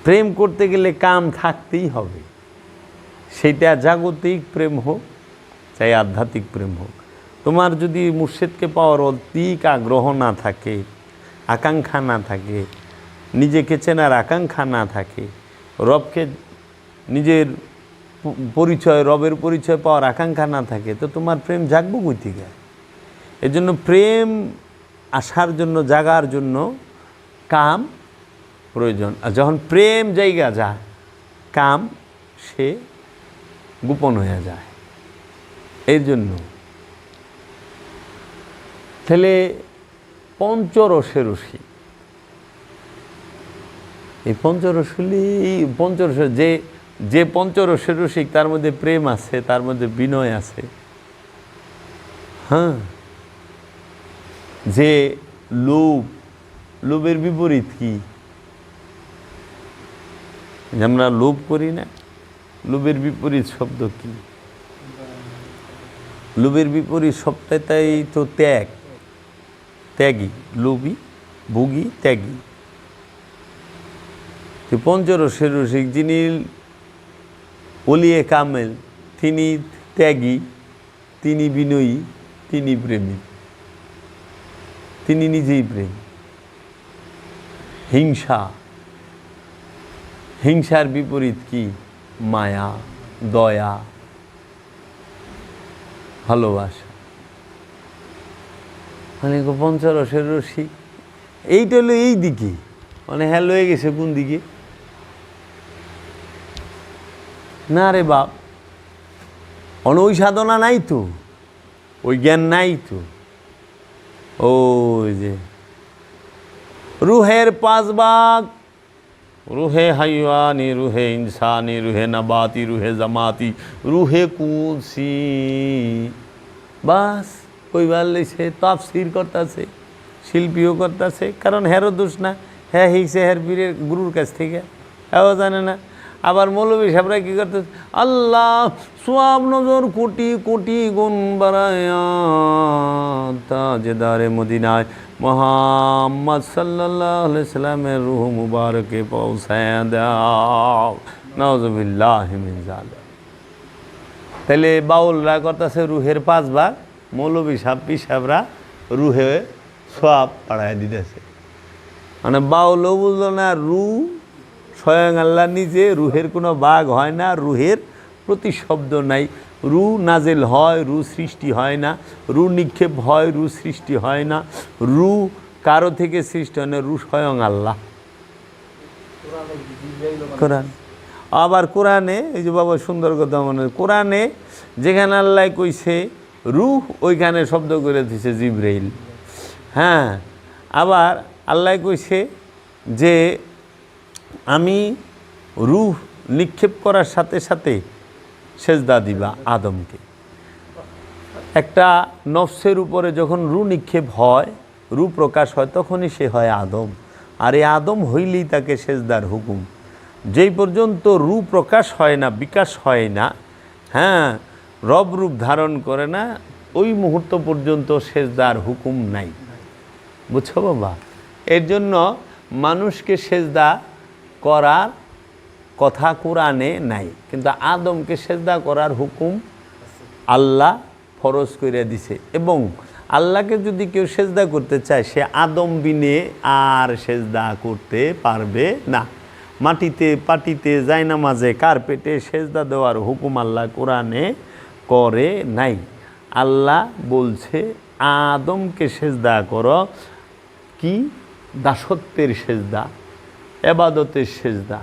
প্রেম করতে গেলে কাম থাকতেই হবে, সেটা জাগতিক প্রেম হোক চাই আধ্যাত্মিক প্রেম হোক। তোমার যদি মুর্শিদকে পাওয়ার অধিক আগ্রহ না থাকে, আকাঙ্ক্ষা না থাকে, নিজেকে চেনার আকাঙ্ক্ষা না থাকে, রবকে নিজের পরিচয়, রবের পরিচয় পাওয়ার আকাঙ্ক্ষা না থাকে, তো তোমার প্রেম জাগবো কই থেকে? এজন্য প্রেম আসার জন্য, জাগার জন্য কাম প্রয়োজন। আর যখন প্রেম জায়গা যায়, কাম সে গোপন হয়ে যায়। এই জন্য তাহলে পঞ্চরসে রসিক, এই পঞ্চরস যে পঞ্চরসে রসিক, তার মধ্যে প্রেম আছে, তার মধ্যে বিনয় আছে। হ্যাঁ, যে লোভের বিপরীত কি? আমরা লোভ করি না, লোভের বিপরীত শব্দ কি? লোভের বিপরীত শব্দটাই তো ত্যাগ, ত্যাগী, লোভী, ভোগী, ত্যাগী। পঞ্চরসের রসিক যিনি ওলিয়ে কামেল, তিনি ত্যাগী, তিনি বিনয়ী, তিনি প্রেমী, তিনি নিজেই প্রেম। হিংসার বিপরীত কি? মায়া, দয়া, ভালোবাসা। মানে পঞ্চরসের রসিক এইটা হলো এই দিকে, মানে হ্যাঁ লয়ে গেছে কোন দিকে? না রে বাপ, ওই সাধনা নাই তো, ওই জ্ঞান নাই তো। ওই যে রুহের 5 ভাগ, রুহে হাইওয়ানি, রুহে ইনসানি, রুহে নাবাতি, রুহে জামাতি, রুহে কুদসি। বাস কইবার লইছে, তাফসীর করতেছে, শিল্পীও করতেছে। কারণ হেরো দোষ না, হ্যাঁ হিসে হের বীরের গুরুর কাছ থেকে, হ্যাঁ জানে না। আবার মৌলবী সাহেবরা কী করতেছে? আল্লাহ সোয়াব নজর কোটি কোটি গুণ বাড়ায়া তাজেদারে মদিনায় মুহাম্মদ সাল্লাল্লাহু আলাইহি সাল্লামের রূহ মুবারকে পৌঁছায় দাও। নাউযুবিল্লাহি মিন যালিক। তাহলে বাউলরা করতেছে রুহের 5 ভাগ, মৌলবী সাহেব পীর সাহেবরা রুহে সোয়াব বাড়ায় দিতেছে। মানে বাউলও বুঝলো না, রুহ স্বয়ং আল্লাহ নিজে, রুহের কোনো ভাগ হয় না, রুহের প্রতিশব্দ নাই। রু নাজেল হয়, রু সৃষ্টি হয় না, রু নিক্ষেপ হয়, রু সৃষ্টি হয় না, রু কারো থেকে সৃষ্টি হয় না, রু স্বয়ং আল্লাহ। কোরআন, আবার কোরআনে এই যে বাবা সুন্দর কথা মনে, কোরআনে যেখানে আল্লাহ কইছে রুহ, ওইখানে শব্দ করে দিছে জিবরাইল। হ্যাঁ, আবার আল্লাহ কইছে যে আমি রূহ নিক্ষেপ করার সাথে সাথে সেজদা দিবা আদমকে। একটা নফসের উপরে যখন রূহ নিক্ষেপ হয়, রূহ প্রকাশ হয়, তখনই সে হয় আদম। আর এই আদম হইলেই তাকে সেজদার হুকুম। যেই পর্যন্ত রূহ প্রকাশ হয় না, বিকাশ হয় না, হ্যাঁ, রব রূপ ধারণ করে না, ওই মুহূর্ত পর্যন্ত সেজদার হুকুম নাই। বুঝছো বাবা? এর জন্য মানুষকে সেজদা করার কথা কোরআনে নাই, কিন্তু আদমকে সেজদা করার হুকুম আল্লাহ ফরজ করে দিছে। এবং আল্লাহকে যদি কেউ সেজদা করতে চায়, সে আদম বিনে আর সেজদা করতে পারবে না। মাটিতে, পাটিতে, জায়নামাজে, কার্পেটে সেজদা দেওয়ার হুকুম আল্লাহ কোরআনে করে নাই। আল্লাহ বলছে আদমকে সেজদা করো। কি? দাসত্বের সেজদা, এবাদতের সেজদা।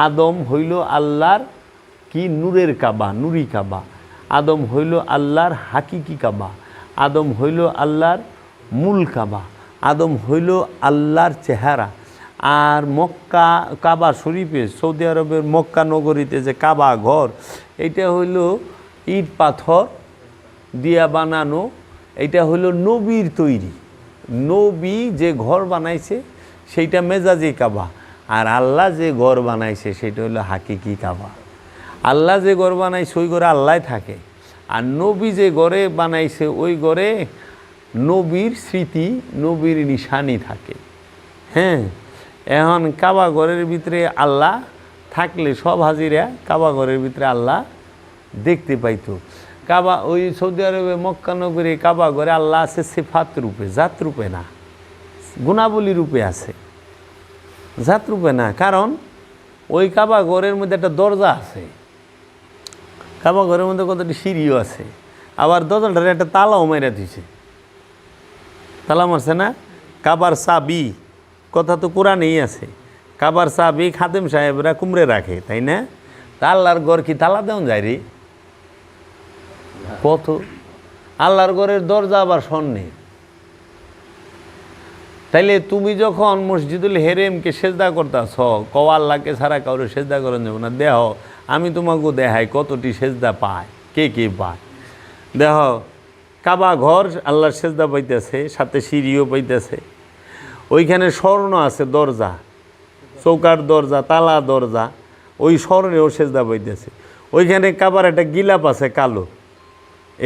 আদম হইল আল্লাহর কি? নূরের কাবা, নুরি কাবা। আদম হইল আল্লাহর হাকিকি কাবা। আদম হইল আল্লাহর মূল কাবা। আদম হইল আল্লাহর চেহারা। আর মক্কা কাবা শরীফে, সৌদি আরবের মক্কা নগরীতে যে কাবা ঘর, এটা হইল ইট পাথর দিয়া বানানো। এটা হইল নবীর তৈরি। নবী যে ঘর বানাইছে সেইটা মেজাজি কাবা, আর আল্লাহ যে ঘর বানাইছে সেটা হলো হাকিকি কাবা। আল্লাহ যে ঘর বানাইছে ওই ঘরে আল্লাহ থাকে, আর নবী যে ঘরে বানাইছে ওই ঘরে নবীর স্মৃতি, নবীর নিশানি থাকে। হ্যাঁ, এখন কাবা ঘরের ভিতরে আল্লাহ থাকলে সব হাজিরা কাবা ঘরের ভিতরে আল্লাহ দেখতে পাইতো। কাবা ওই সৌদি আরবে মক্কা নগরে কাবা ঘরে আল্লাহ আছে সিফাত রূপে, জাত রূপে না, গুণাবলী রূপে আছে, জাত রূপে না। কারণ ওই কাবা ঘরের মধ্যে একটা দরজা আছে, কাবা ঘরের মধ্যে কতটি সিঁড়িও আছে, আবার দরজাটার একটা তালাও মেরে দিছে, তালা মারছে না। কাবার চাবি কথা তো কোরআনেই আছে, কাবার চাবি খাদেম সাহেবরা কুমড়ে রাখে, তাই না? তা আল্লাহর ঘর কি তালা দেওয়া যায় রে? কত আল্লাহর ঘরের দরজা আবার স্বর্ণের। তাইলে তুমি যখন মসজিদুল হেরেমকে সেজদা করতেছ, কও আল্লাহকে ছাড়া কাউরে সেজদা করেন যাব না, দেহ আমি তোমাকে দেখাই কতটি সেজদা পায়, কে কে পায়। দেহ কাবা ঘর আল্লাহর সেজদা পাইতেছে, সাথে সিঁড়িও পাইতেছে, ওইখানে স্বর্ণ আছে, দরজা, চৌকার দরজা, তালা দরজা, ওই স্বর্ণেও সেজদা পাইতেছে। ওইখানে কাবার একটা গিলাপ আছে কালো,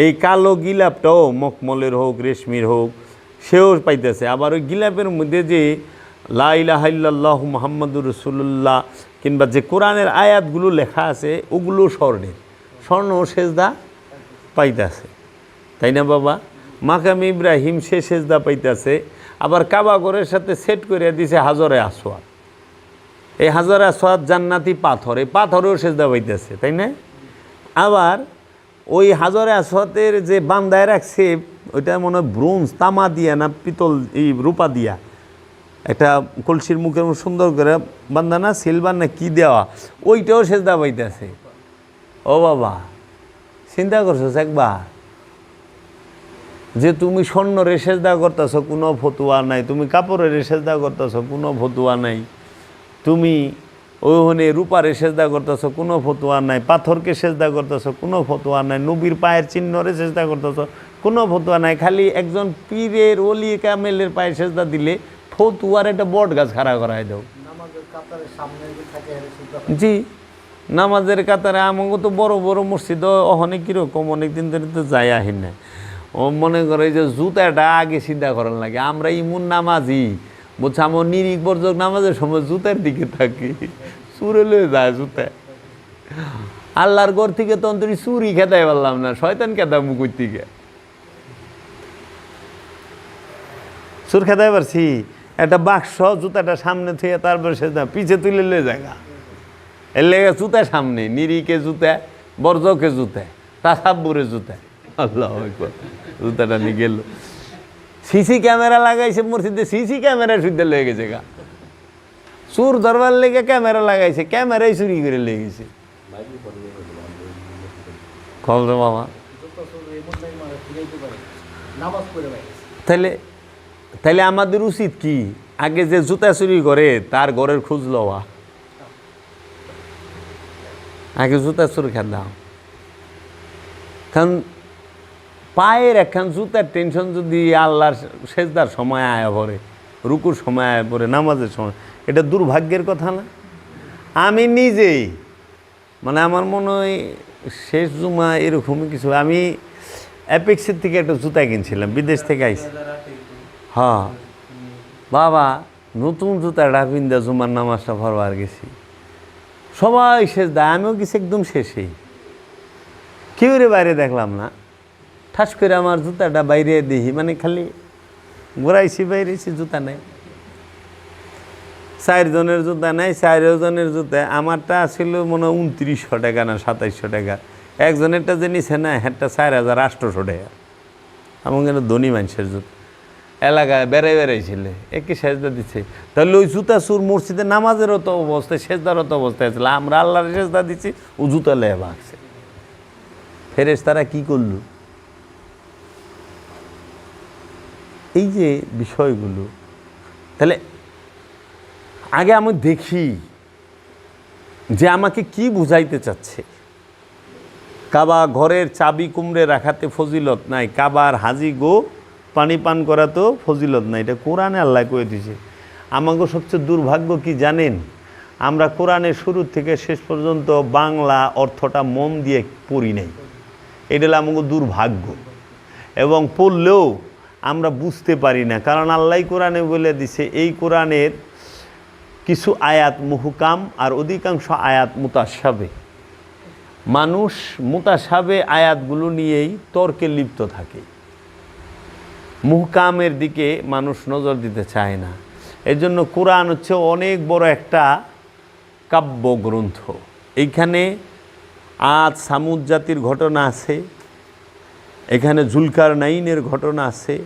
এই কালো গিলাপটাও মখমলের হোক রেশমির হোক সেও পাইতেছে। আবার ওই গিলাপের মধ্যে যে লা ইলাহা ইল্লাল্লাহু মুহাম্মাদুর রাসূলুল্লাহ কিংবা যে কোরআনের আয়াতগুলো লেখা আছে ওগুলো স্বর্ণের, স্বর্ণ সেজদা পাইতেছে, তাই না বাবা? মাকাম ইব্রাহিম সে সেজদা পাইতেছে। আবার কাবা ঘরের সাথে সেট করে দিছে হাজরে আসওয়াদ, এই হাজরে আসওয়াদ জান্নাতি পাথর, এই পাথরেও সেজদা পাইতেছে, তাই না? আবার ওই হাজরে আসওয়াদের যে বান্দায় রাখছে ওইটা মনে হয় ব্রোঞ্জ, তামা দিয়া না পিতল, এই রূপা দিয়া একটা কলসির মুখের সুন্দর করে বান্দা না, সিলভার না কি দেওয়া, ওইটাও সেজদা পাইতেছে। ও বাবা, চিন্তা করছো একবার যে তুমি স্বর্ণরে সেজদা করতেছ কোনো ফতুয়া নাই, তুমি কাপড়ের সেজদা করতেছ কোনো ফতুয়া নাই, তুমি ওখানে রূপারে সেজদা করতেছ কোনো ফতুয়া নাই, পাথরকে সেজদা করতেছ কোনো ফতুয়া নাই, নবীর পায়ের চিহ্নরে সেজদা করতেছ কোনো ফতুয়া নাই, খালি একজন পীরের ওলি কামেলের পায়ে সেজদা দিলে ফতুয়ার একটা বট গাছ খাড়া করাই দাও। জি, নামাজের কাতারে আমাকে তো বড় বড় মসজিদ অনেক কীরকম, অনেক দিন ধরে তো যাই আহি না। ও মনে করে যে জুতাটা আগে সিদ্ধা করার লাগে, আমরা ইমন নামাজি বলছে, আমার নিরিখ বর্জক নামাজের সময় জুতার দিকে থাকি, চুরে লয়ে যায় জুতা। আল্লাহর ঘর থেকে তো অন্তরি চুরি খেতাই পারলাম না, শয়তান খেতা মুকুর থেকে চুর খেতাই পারছি। একটা বাক্স জুতাটা সামনে থেকে তারপর সে পিছে তুলে লয়ে জায়গা, এর লেগে জুতা সামনে, নিরিকে জুতা, বর্জকে জুতা, তাসাব্বুরে জুতা, আল্লাহ জুতাটা নিয়ে গেল। সিসি ক্যামেরা লাগাইছে মসজিদে, সিসি ক্যামেরা সুদ্ধে লেগে গেছে গা, চুর ধরবার লেগে ক্যামেরা লাগাইছে, ক্যামেরাই চুরি করে লেগে গেছে। খবর বাবা, তাহলে তাহলে আমাদের উচিত কি, আগে যে জুতা চুরি করে তার ঘরের খোঁজ লওয়া, আগে জুতা চুরি খেয়ে দাও। কারণ পায়ের একখান জুতার টেনশন যদি আল্লাহর সেজদার সময় আয়া পড়ে, রুকুর সময় আয়া পড়ে, নামাজের সময়, এটা দুর্ভাগ্যের কথা না? আমি নিজেই মানে আমার মনে হয় শেষ জুমা এরকমই কিছু, আমি অ্যাপেক্সের থেকে একটা জুতা কিনছিলাম, বিদেশ থেকে আইছি। হ্যাঁ বাবা, নতুন জুতাটা পিন্দা জুমার নামাজটা পড়বার গেছি, সবাই শেষ দেয়, আমিও গেছি একদম শেষেই, কেউ রে বাইরে দেখলাম না। ঠাস করে আমার জুতাটা বাইরে দেখি, মানে খালি ঘোরাইছি বাইরেছি, জুতা নেই, 4 জনের জুতা নেই, 4 জনের জুতা। আমারটা ছিল মনে হয় 2900 টাকা না 2700 টাকা, একজনেরটা যে নিছে না একটা 4800 টাকা। আমার কেন ধনী মানুষের জুতা, এলাকায় বেড়াইছিল, একই সেজদা দিচ্ছে। তাহলে ওই জুতা সুর মসজিদে নামাজেরও তো অবস্থায়, সেজদারও তো অবস্থায় ছিল, আমরা আল্লাহর সেজদা দিচ্ছি, ও জুতা লেয়ে ভাগছে। ফেরেশতারা কি করলো? এই যে বিষয়গুলো, তাহলে আগে আমি দেখি যে আমাকে কি বুঝাইতে চাচ্ছে। কাবা ঘরের চাবি কুমড়ে রাখাতে ফজিলত নাই, কাবার হাজি গো পানি পান করা তো ফজিলত নাই, এটা কোরআনে আল্লাহ কয়ে দিছে। আমাকে সবচেয়ে দুর্ভাগ্য কি জানেন? আমরা কোরআনের শুরু থেকে শেষ পর্যন্ত বাংলা অর্থটা মন দিয়ে পড়ি নাই, এটা হলো আমাকে দুর্ভাগ্য। এবং পড়লেও আমরা বুঝতে পারি না, কারণ আল্লাহ কোরআনে বলে দিছে, এই কোরআনের কিছু আয়াত মুহকাম আর অধিকাংশ আয়াত মুতাশাবে। মানুষ মুতাশাবে আয়াতগুলো নিয়েই তর্কে লিপ্ত থাকে, মুহকামের দিকে মানুষ নজর দিতে চায় না। এর জন্য কোরআন হচ্ছে অনেক বড় একটা কাব্যগ্রন্থ। এইখানে আদ সামুদ জাতির ঘটনা আছে, এখানে জুলকারনাইনের ঘটনা আছে,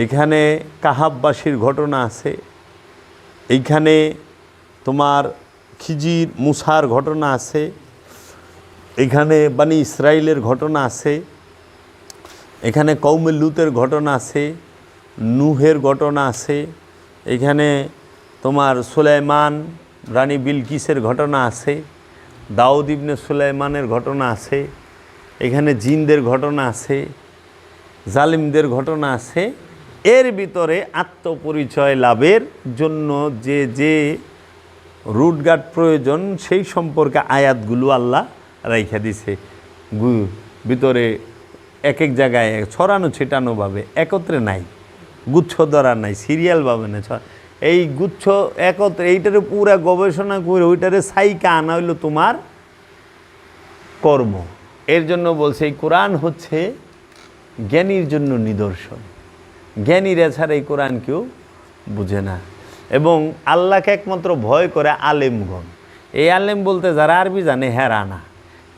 এখানে কাহাববাসীর ঘটনা আছে, এইখানে তোমার খিজির মুসার ঘটনা আছে, এখানে বানি ইসরাইলের ঘটনা আছে, এখানে কওমে লুতের ঘটনা আছে, নূহের ঘটনা আছে, এখানে তোমার সুলাইমান রানী বিলকিসের ঘটনা আছে, দাউদ ইবনে সুলাইমানের ঘটনা আছে, এখানে জিনদের ঘটনা আছে, জালিমদের ঘটনা আছে। এর ভিতরে আত্মপরিচয় লাভের জন্য যে যে রুটগার্ড প্রয়োজন সেই সম্পর্কে আয়াতগুলো আল্লাহ রাইখা দিছে ভিতরে, এক এক জায়গায় ছড়ানো ছিটানোভাবে, একত্রে নাই, গুচ্ছ ধরা নাই, সিরিয়ালভাবে না। এই গুচ্ছ একত্রে এইটারে পুরা গবেষণা করে ওইটারে সাইকা আনা হইল তোমার কর্ম। এর জন্য বলছে এই কোরআন হচ্ছে জ্ঞানীর জন্য নিদর্শন। জ্ঞানীরা ছাড়া এই কোরআন কেউ বুঝে না। এবং আল্লাহকে একমাত্র ভয় করে আলেমগণ। এই আলেম বলতে যারা আরবি জানে হেরা না,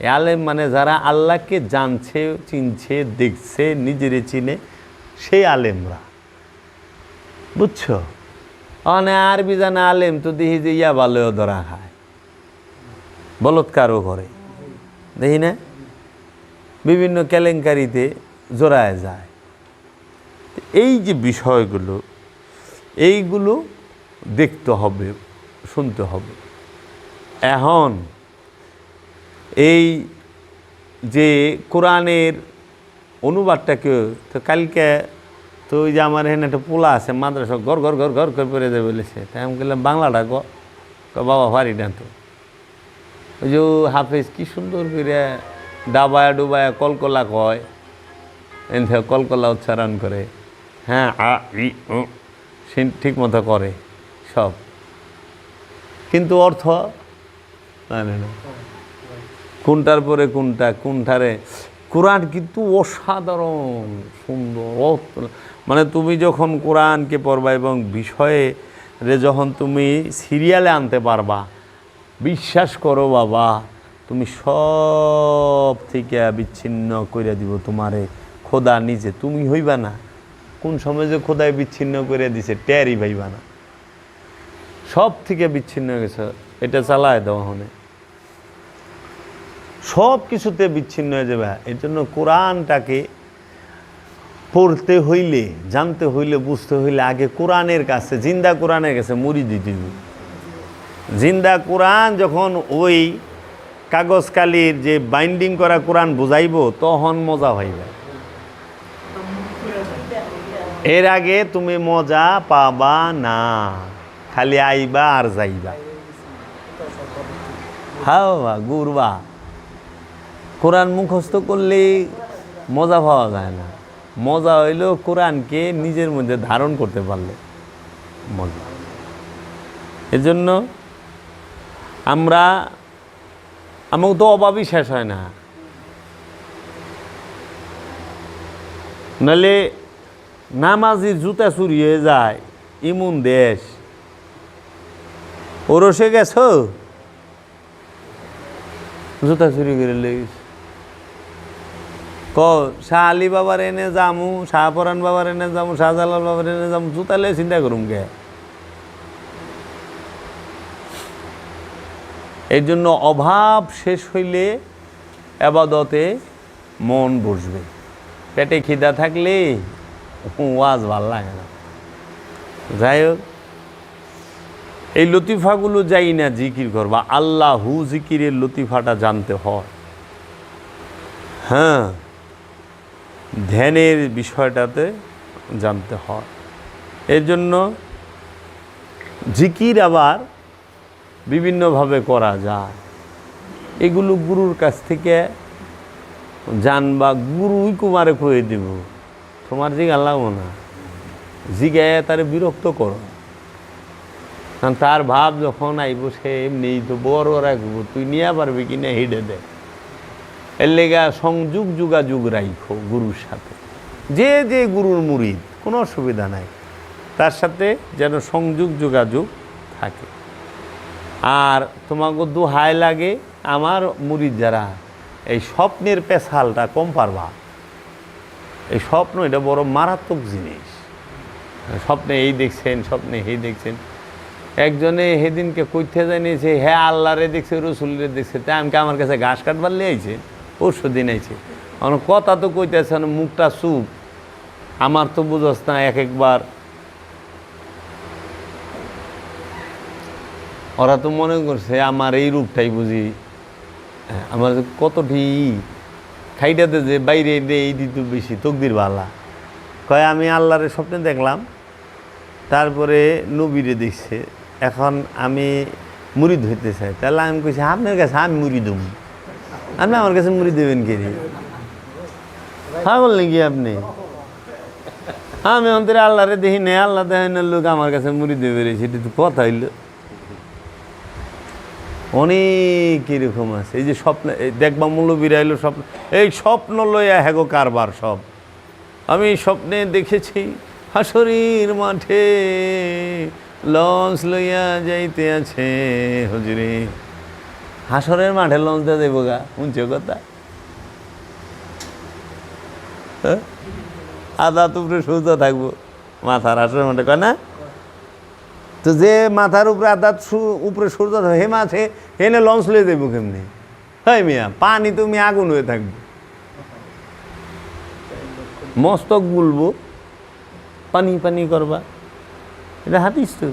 এই আলেম মানে যারা আল্লাহকে জানছে, চিনছে, দেখছে, নিজেরে চিনে, সেই আলেমরা, বুঝছো? অনে আরবি জানা আলেম তো দেখি যে ইয়া ভালোও ধরা খায়, বলৎকারও করে, দেখি না, বিভিন্ন কেলেঙ্কারিতে জড়ায় যায়। এই যে বিষয়গুলো, এইগুলো দেখতে হবে, শুনতে হবে। এখন এই যে কোরআনের অনুবাদটাকে তো কালকে তো ওই যে আমার এখানে একটা পোলা আছে মাদ্রাসা ঘর ঘর ঘর ঘর করে পড়ে দেবে বলেছে, তাই আমি বললাম বাংলাটা বাবা পারি না তো। ওই যে হাফেজ কি সুন্দর করে ডাবায়া ডুবায়া কলকলা কয়, এনথে কলকলা উচ্চারণ করে, হ্যাঁ সে ঠিক মতো করে সব, কিন্তু অর্থ জানে না কোনটার পরে কোনটা, কোনটারে। কোরআন কিন্তু অসাধারণ সুন্দর, মানে তুমি যখন কোরআনকে পড়বা এবং বিষয়ে যখন তুমি সিরিয়ালে আনতে পারবা, বিশ্বাস করো বাবা, তুমি সব থেকে বিচ্ছিন্ন করে দিব তোমারে খোদা নিজে। তুমি হইবা না, কোন সময় যে খোদায় বিচ্ছিন্ন করে দিছে টেরই পাইবা না, সব থেকে বিচ্ছিন্ন হয়ে গেছে। এটা চালায় দেওয়া হনে সব কিছুতে বিচ্ছিন্ন হয়ে যাবে। এর জন্য কোরআনটাকে পড়তে হইলে, জানতে হইলে, বুঝতে হইলে আগে কোরআনের কাছে, জিন্দা কোরআনের কাছে মুড়ি দিতে হবে। জিন্দা কোরআন যখন ওই কাগজ কালির যে বাইন্ডিং করা কোরআন বুঝাইব তখন মজা হইবে। এর আগে তুমি মজা পাবা না, খালি আইবা আর যাইবা, হাওয়া ঘুরবা। কোরআন মুখস্থ করলে মজা পাওয়া যায় না, মজা হইল কোরআনকে নিজের মধ্যে ধারণ করতে পারলে মজা। এজন্য আমার তো অভাবই শেষ হয় না, নাহলে নামাজির জুতা চুরি হয়ে যায়। ইমন দেশ ওরসে গেছ জুতা চুরি করে লেগেছে। শাহ আলী বাবার এনে যামু, শাহপরান বাবার এনে যামু, শাহজালাল বাবার এনে যামু, জুতা লে চিন্তা করুম গে। এই জন্য অভাব শেষ হইলে আবাদতে মন বসবে। পেটে খিদা থাকলে ওয়াজ ভাল লাগে না। যাই হোক, এই লতিফাগুলো যাই না জিকির করবা, আল্লাহু জিকিরের লতিফাটা জানতে হয়। হ্যাঁ, ধ্যানের বিষয়টাতে জানতে হয়। এর জন্য জিকির আবার বিভিন্নভাবে করা যায়। এগুলো গুরুর কাছ থেকে জানবা, গুরুই কুমারে কয়ে দেব, তোমার জিগা লাগবো না, জিগায় তারে বিরক্ত করো। কারণ তার ভাব যখন আইব সে এমনি তো বড় রাখবো, তুই নিয়ে পারবি কিনা হেডে দে। এর লেগা সংযোগ যোগাযোগ রাখো গুরুর সাথে, যে যে গুরুর মুরিদ কোনো অসুবিধা নাই, তার সাথে যেন সংযোগ যোগাযোগ থাকে। আর তোমাকে দোহাই লাগে আমার মুরিদ যারা, এই স্বপ্নের পেশালটা কম পারবা। এই স্বপ্ন এটা বড় মারাত্মক জিনিস। স্বপ্নে এই দেখছেন, স্বপ্নে এই দেখছেন। একজনে সেদিনকে কইতে জানিয়েছে হ্যাঁ আল্লাহরে দেখছে, রসুলরে দেখছে, তাই আমাকে আমার কাছে ঘাস কাটবার লিয়ে আইছে, পরশু দিন আইছে। কথা তো কইতেছে না, মুখটা চুপ। আমার তো বুঝস না, এক একবার ওরা তো মনে করছে আমার এই রূপটাই বুঝি আমার কতটি খাইটাতে যে বাইরে এই দিত বেশি তকদির বালা। কয় আমি আল্লাহরে স্বপ্নে দেখলাম, তারপরে নবীরে দেখছে, এখন আমি মুড়ি ধরতে চাই। তাহলে আমি কইছি আপনার কাছে আমি মুড়ি দেব, আপনি আমার কাছে মুড়ি দেবেন কে রে? হ্যাঁ বললেন কি আপনি? আমি অন্তরে আল্লাহরে দেখি নেই, আল্লাহ দেখেন লোক আমার কাছে মুড়ি দেবে রে, সেটা তো কথা হইল। অনেক এরকম আছে। এই যে স্বপ্ন দেখবা মৌলবীরা এলো স্বপ্ন, এই স্বপ্ন লইয়া হ্যাগো কারবার সব। আমি স্বপ্নে দেখেছি হাসরের মাঠে লঞ্চ লইয়া যাইতে আছে হুজুরে। হাসরের মাঠে লঞ্চ দিয়ে দেবো গা, শুনছ কথা? আদা উপরে সূর্য থাকবো, মাথার হাসরের মাঠে কয় না? তো যে মাথার উপরে আদাত উপরে সূর্য থাকবে, হে মাছে হেনে লঞ্চ লয়ে দেবো কেমনি? হয় মিয়া, পানি তুমি আগুন হয়ে থাকবো, মস্তক গুলবো, পানি পানি করবা। এটা হাদিস তো।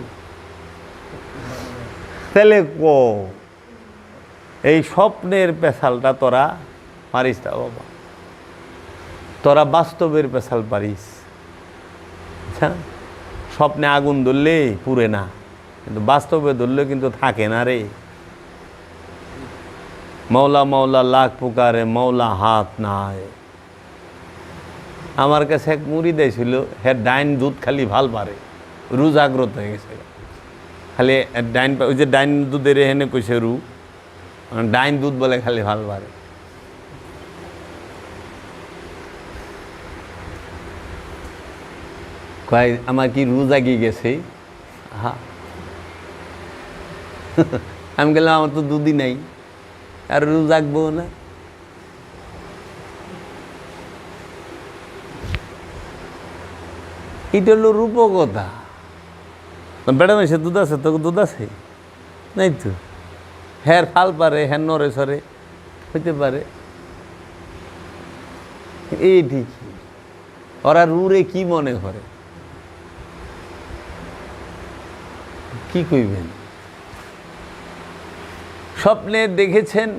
তাহলে এই স্বপ্নের পেশালটা তোরা পারিস না বাবা, তোরা বাস্তবের পেশাল পারিস। আচ্ছা, স্বপ্নে আগুন ধরলে পুড়ে না, কিন্তু বাস্তবে ধরলে কিন্তু থাকে না রে। মৌলা মৌলা লাখ পুকারে মৌলা হাত নাই। আমার কাছে এক মুড়ি দিয়েছিল, হ্যাঁ ডাইন দুধ খালি ভাল পারে, রু জাগ্রত হয়ে গেছে খালি ডাইন, ওই যে ডাইন দুধের এখানে কইছে রু, ডাইন দুধ বলে খালি ভাল পারে। কয় আমার কি রু জাগিয়ে গেছে? হ্যাঁ। আমি গেলাম আমার তো দুধই নাই, আর রু জাগবো না। এটা হলো রূপকথা। বেড়া মেশে দুধ আছে, তোকে দুধ আছে নাই তো? হ্যার ফাল পারে, হ্যাঁ নরে সরে হইতে পারে, এই ঠিকই। ওরা রুরে কি মনে করে, কি কইবেন? স্বপ্নে দেখেছেন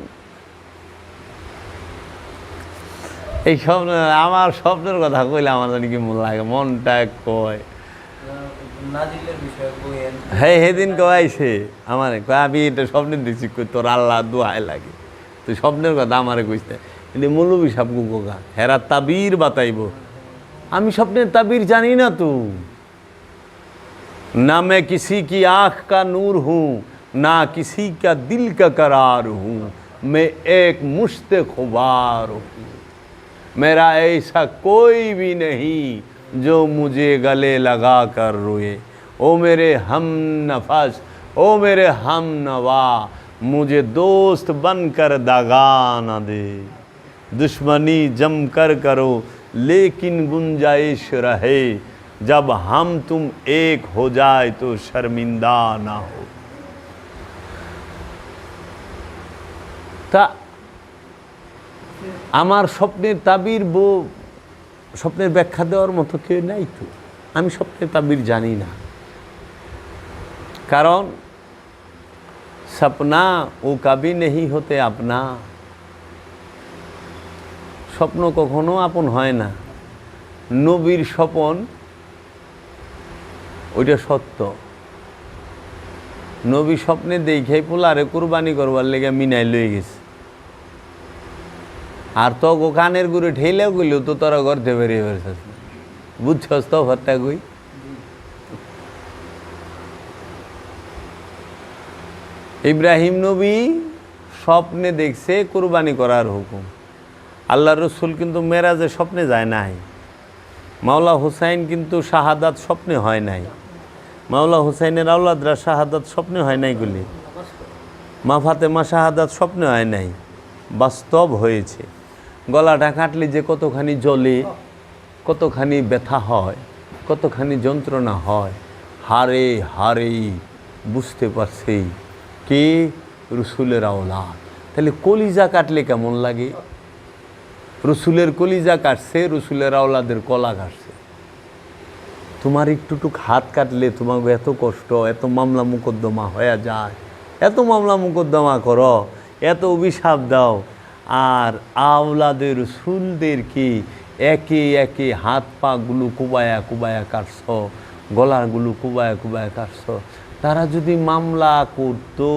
এই স্বপ্ন, আমার স্বপ্নের কথা কইলে আমার জানি কি মন লাগে, মনটা কয়। হ্যাঁ সেদিন কয়াইছে আমার, আমি এটা স্বপ্নে দেখছি, তোর আল্লাহ দোহাই লাগে, তুই স্বপ্নের কথা আমারে কইছে। কিন্তু মৌলবী সাহেব গোগা হেরা তাবির বাতাইব, আমি স্বপ্নের তাবির জানি না তো। না मैं किसी की आँख का नूर हूँ, ना किसी का दिल का करार हूँ, मैं एक मुश्त खुबार हूँ, मेरा ऐसा कोई भी नहीं जो मुझे गले लगा कर रोए। ओ मेरे हम नफस, ओ मेरे हम नवा, मुझे दोस्त बनकर दगा न दे। दुश्मनी जम कर करो लेकिन गुंजाइश रहे, जब हम तुम एक हो जाए तो शर्मिंदा ना हो। ता আমার স্বপ্নের তাবির স্বপ্নের ব্যাখ্যা দেওয়ার মতো কেউ নাই তো। আমি স্বপ্নের তাবির জানি না, কারণ সপনা ও কবি নেই হতে আপনা। স্বপ্ন কখনো আপন হয় না। নবীর স্বপন ওইটা সত্য। নবী স্বপ্নে দেখাই পোলারে কুরবানি করবার লেগে মিনাই লয়ে গেছে, আর তো কানের গুড়ে ঠেলেও গেলেও তো তোরা করতে বেরিয়ে বেরোছিস না, বুঝছস তো ভরটা গই। ইব্রাহিম নবী স্বপ্নে দেখছে কুরবানি করার হুকুম। আল্লাহ রসুল কিন্তু মেরাজে স্বপ্নে যায় নাই। মাওলা হুসাইন কিন্তু শাহাদাত স্বপ্নে হয় নাই। মাওলা হুসাইনের আওলাদরা শাহাদাত স্বপ্নে হয় নাই গুলি। মা ফাতেমা শাহাদাত স্বপ্নে হয় নাই, বাস্তব হয়েছে। গলাটা কাটলে যে কতখানি জ্বলে, কতখানি ব্যথা হয়, কতখানি যন্ত্রণা হয়, হারে হারে বুঝতে পারছে কে রসুলের আওলাদ। তাহলে কলিজা কাটলে কেমন লাগে? রসুলের কলিজা কাটছে, রসুলের আওলাদের কলা কাটছে। তোমার একটুটুক হাত কাটলে তোমাকে এত কষ্ট, এত মামলা মোকদ্দমা হয়ে যায়, এত মামলা মোকদ্দমা করো, এত অভিশাপ দাও, আর আওলাদের রসুলদেরকে একে একে হাত পাগুলো কুবায়া কুবায়া কাটছ, গলাগুলো কুবায়া কুবায়া কাটছ। তারা যদি মামলা করতো,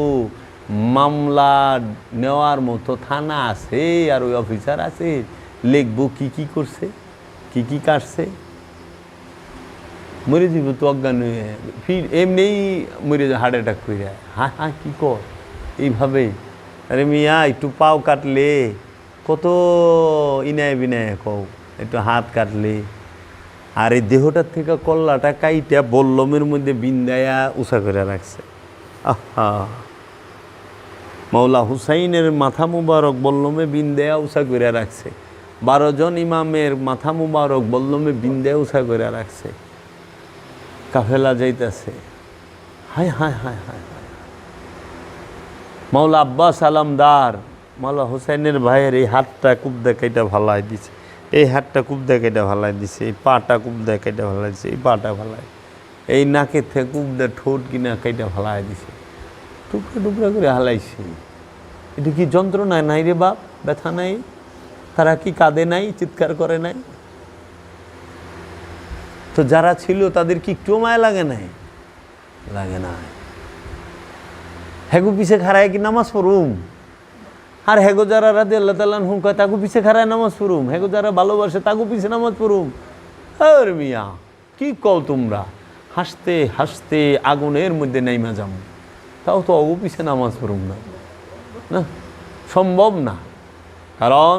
মামলা নেওয়ার মতো থানা আছে আর ওই অফিসার আছে, লিখবো কি কি করছে, কি কি কাটছে। মরে যাব তো অজ্ঞান হয়ে, ফির এমনিই মরে হার্ট অ্যাটাক করে। হ্যাঁ হ্যাঁ কী কর এইভাবে? আরে মিয়া একটু পাও কাটলে কত ইনায় বিনায় কও, একটু হাত কাটলে, আর এই দেহটার থেকে কল্লাটা কাইটা বল্লমের মধ্যে বিন্দায়া উষা করে রাখছে। আহা, মাওলা হুসাইনের মাথা মুবারক বল্লমে বিন্দায়া উষা করে রাখছে। 12 জন ইমামের মাথা মুবারক বল্লমে বিন্দায়া উষা করে রাখছে। কাফেলা যাইতেছে, হায় হায় হায় হায়। মাওলা আব্বাস আলমদার মাওলা হুসাইনের ভাইয়ের এই হাতটা খুব দেখাইটা ভালাই দিছে, এই হাতটা খুব দেখাইটা ভালাই দিছে, এই পাটা খুব দেখাইটা ভালাই দিছে, এই পাটা ভালাই, এই নাকের থেকে খুব দে ঠোঁট কিনা কাইটা ভালাই দিছে, টুকরা টুকরা করে হালাইছে। এটা কি যন্ত্রণা নাই রে বাপ? ব্যথা নাই? তারা কি কাঁদে নাই, চিৎকার করে নাই? তো যারা ছিল তাদের কি একটু মায়া লাগে নাই? লাগে না। হেগো পিছে খারায় কি নামাজ পড়ুম? আর হেগো যারা রাদিয়াল্লাহু তাআলা আনহু কয় তাগো পিছে খারায় নামাজ পড়ুম, হেগো যারা ভালোবাসে তাগো পিছে নামাজ পড়ুম। আর মিয়া কি কও তোমরা? হাসতে হাসতে আগুনের মধ্যে নাইমা যাম, তাও তো অগো পিছে নামাজ পড়ুম না, না সম্ভব না। কারণ